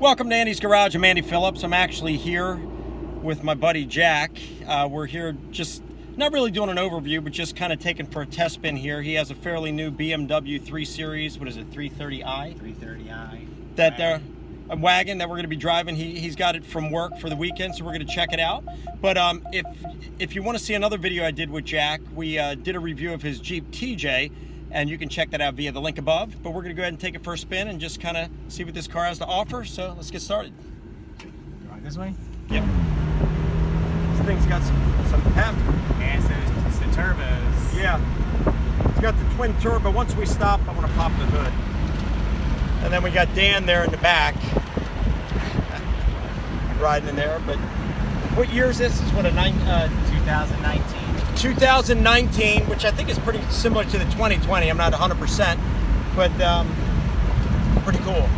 Welcome to Andy's Garage. I'm Andy Phillips. I'm actually here with my buddy Jack. We're here just not really doing an overview, but just kind of taking for a test spin here. He has a fairly new BMW 3 Series. What is it, 330i? 330i. That a wagon that we're going to be driving. He's got it from work for the weekend, so we're going to check it out. But if you want to see another video I did with Jack, we did a review of his Jeep TJ, and you can check that out via the link above. But we're going to go ahead and take it for a spin and just kind of see what this car has to offer. So let's get started. Right this way? Yep. This thing's got some pep. Yeah, so it's the turbos. Yeah. It's got the twin turbo. Once we stop, I want to pop the hood. And then we got Dan there in the back riding in there. But what year is this? It's what, a 2019. 2019, which I think is pretty similar to the 2020. I'm not 100%, but pretty cool.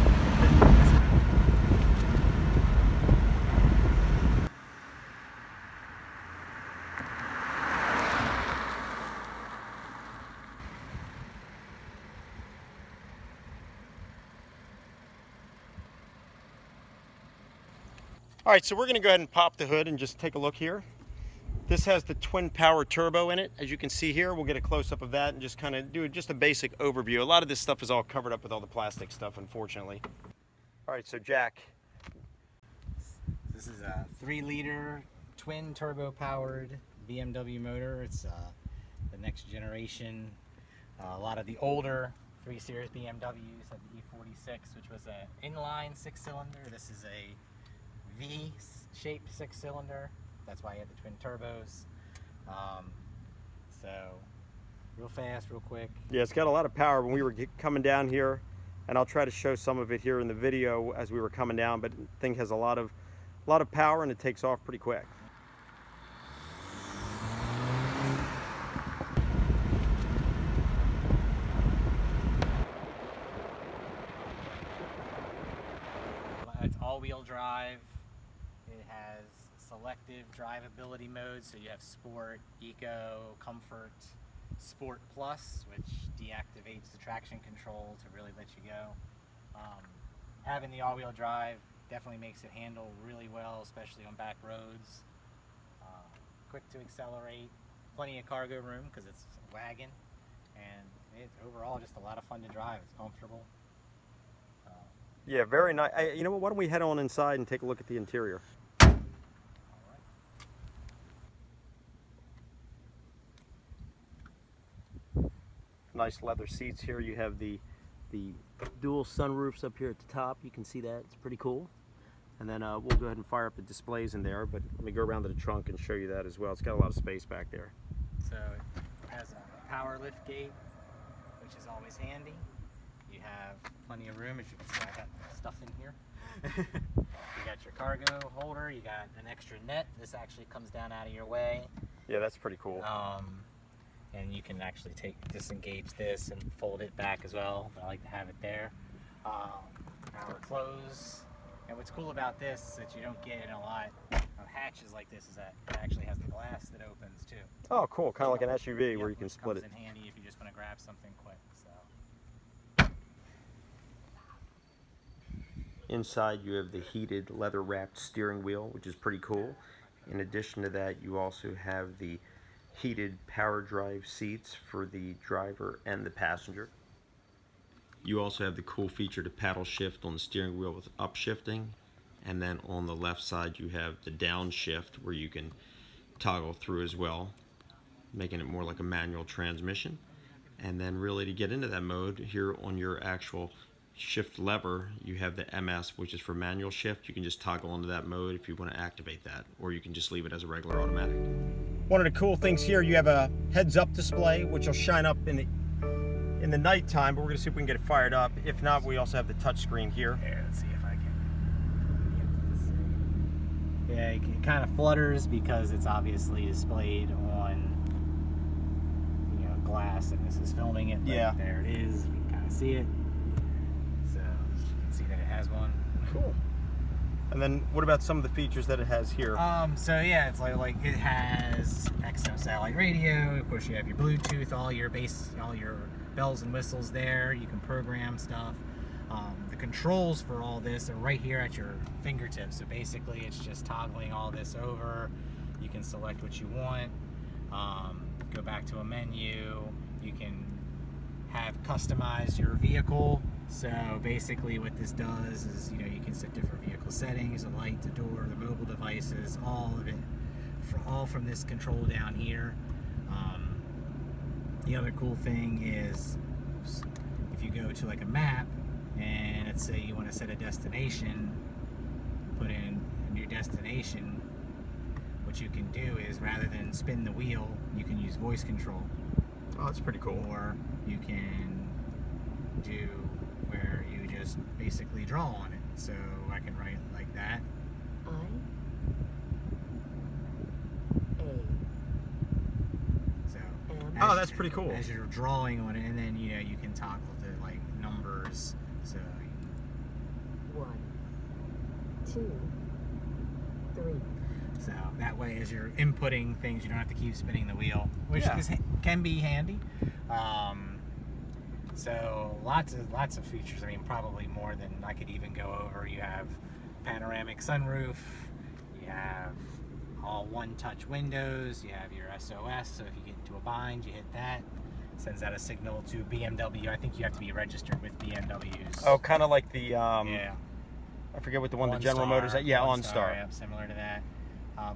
All right, so we're gonna go ahead and pop the hood and just take a look here. This has the TwinPower Turbo in it. As you can see here, we'll get a close-up of that and just kind of do just a basic overview. A lot of this stuff is all covered up with all the plastic stuff, unfortunately. All right, so Jack. This is a 3-liter twin turbo powered BMW motor. It's the next generation. A lot of the older 3 Series BMWs had the E46, which was an inline 6-cylinder. This is a V-shaped 6-cylinder. That's why you have the twin turbos. So real fast, real quick. Yeah, it's got a lot of power. When we were coming down here, and I'll try to show some of it here in the video as we were coming down, but the thing has a lot of power and it takes off pretty quick. It's all-wheel drive. It has selective drivability mode, so you have sport, eco, comfort, sport plus, which deactivates the traction control to really let you go. Having the all-wheel drive definitely makes it handle really well, especially on back roads. Quick to accelerate, plenty of cargo room because it's a wagon, and it's overall just a lot of fun to drive. It's comfortable. Yeah, very nice. You know what, why don't we head on inside and take a look at the interior? Nice leather seats here. You have the dual sunroofs up here at the top. You can see that. It's pretty cool. And then we'll go ahead and fire up the displays in there, but let me go around to the trunk and show you that as well. It's got a lot of space back there. So it has a power lift gate, which is always handy. You have plenty of room. As you can see, I got stuff in here. You got your cargo holder. You got an extra net. This actually comes down out of your way. Yeah, that's pretty cool. And you can actually disengage this and fold it back as well, but I like to have it there. Power close. And what's cool about this is that you don't get in a lot of hatches like this, is that it actually has the glass that opens too. Oh, cool. Kind of like an SUV, yeah, where you can split it. Comes in handy if you just want to grab something quick. So. Inside you have the heated leather-wrapped steering wheel, which is pretty cool. In addition to that, you also have the heated power drive seats for the driver and the passenger. You also have the cool feature to paddle shift on the steering wheel with upshifting, and then on the left side you have the downshift where you can toggle through as well, making it more like a manual transmission. And then really to get into that mode, here on your actual shift lever you have the MS, which is for manual shift. You can just toggle into that mode if you want to activate that, or you can just leave it as a regular automatic. One of the cool things here, you have a heads-up display which will shine up in the nighttime, but we're going to see if we can get it fired up. If not, we also have the touch screen here. Here, let's see if I can. Yeah, it kind of flutters because it's obviously displayed on glass, and this is filming it. Yeah. There it is. You can kind of see it. So you can see that it has one. Cool. And then what about some of the features that it has here? So yeah, it's like it has XM satellite radio. Of course, you have your Bluetooth, all your bells and whistles there. You can program stuff. The controls for all this are right here at your fingertips. So basically it's just toggling all this over. You can select what you want. Go back to a menu. You can have customized your vehicle. So basically what this does is, you know, you can set different vehicle settings, the light, the door, the mobile devices, all of it, all from this control down here. The other cool thing is, if you go to like a map, and let's say you want to set a destination, put in a new destination, what you can do is, rather than spin the wheel, you can use voice control. Oh, that's pretty cool. Or you can do where you just basically draw on it. So I can write like that. Oh, that's pretty cool. As you're drawing on it, and then, you know, you can toggle the like numbers. So 1, 2, 3. So that way, as you're inputting things, you don't have to keep spinning the wheel, which can be handy. So lots of features. I mean, probably more than I could even go over. You have panoramic sunroof. You have all one-touch windows. You have your SOS. So if you get into a bind, you hit that. Sends out a signal to BMW. I think you have to be registered with BMWs. Oh, kind of like the yeah. I forget what the one the General Motors. Yeah, OnStar. Yeah, similar to that.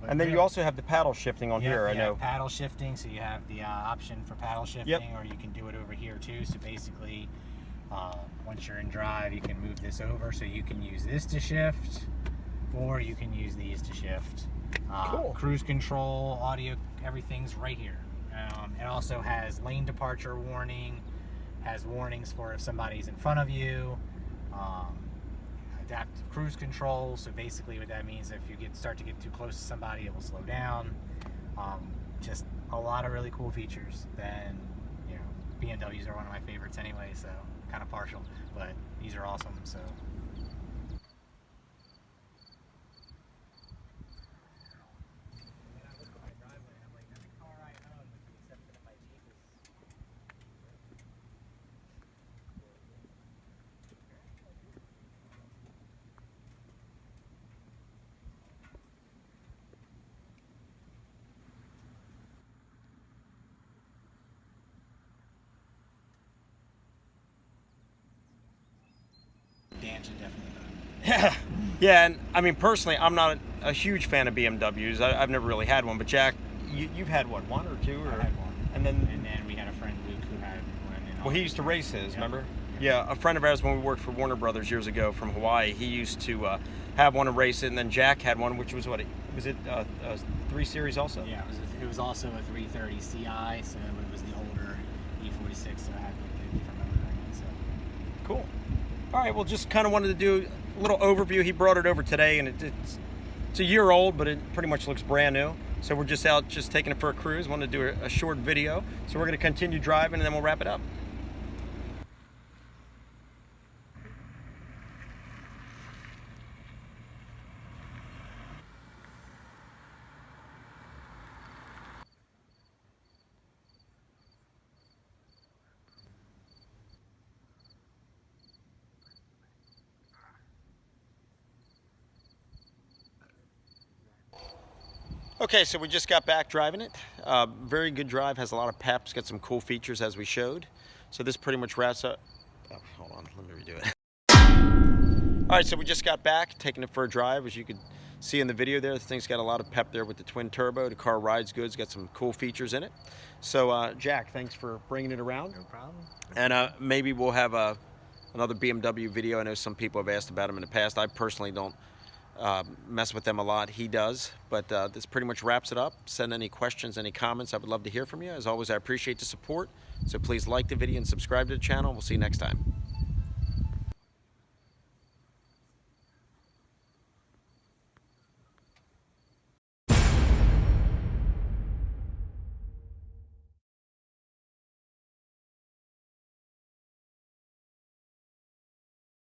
And then you also have the paddle shifting on here. I know. Paddle shifting, so you have the option for paddle shifting, or you can do it over here too. So basically, once you're in drive, you can move this over. So you can use this to shift, or you can use these to shift. Cool. Cruise control, audio, everything's right here. It also has lane departure warning, has warnings for if somebody's in front of you. Adaptive cruise control, so basically what that means, if you start to get too close to somebody, it will slow down. Just a lot of really cool features. Then, you know, BMWs are one of my favorites anyway, so kind of partial, but these are awesome. So Dan should definitely know. Yeah, and I mean, personally, I'm not a huge fan of BMWs. I've never really had one, but Jack, you've had what, one or two? Or? I had one. And then we had a friend, Luke, who had one. Well, he used to race his, remember? Yeah, a friend of ours when we worked for Warner Brothers years ago from Hawaii, he used to have one and race it, and then Jack had one, which was what, was it a 3 Series also? Yeah, it was also a 330 Ci, so it was the older E46, so I had like the different motor in it. So cool. All right, well, just kind of wanted to do a little overview. He brought it over today, and it's a year old, but it pretty much looks brand new. So we're just out, just taking it for a cruise. Wanted to do a short video. So we're going to continue driving, and then we'll wrap it up. Okay, so we just got back driving it. Very good drive, has a lot of peps, got some cool features as we showed. So this pretty much wraps up. Oh, hold on, let me redo it. All right, so we just got back, taking it for a drive. As you could see in the video there, the thing's got a lot of pep there with the twin turbo. The car rides good, it's got some cool features in it. So Jack, thanks for bringing it around. no problem. And maybe we'll have another BMW video. I know some people have asked about them in the past. I personally don't mess with them a lot. He does, but this pretty much wraps it up. Send any questions, any comments. I would love to hear from you. As always, I appreciate the support. So please like the video and subscribe to the channel. We'll see you next time.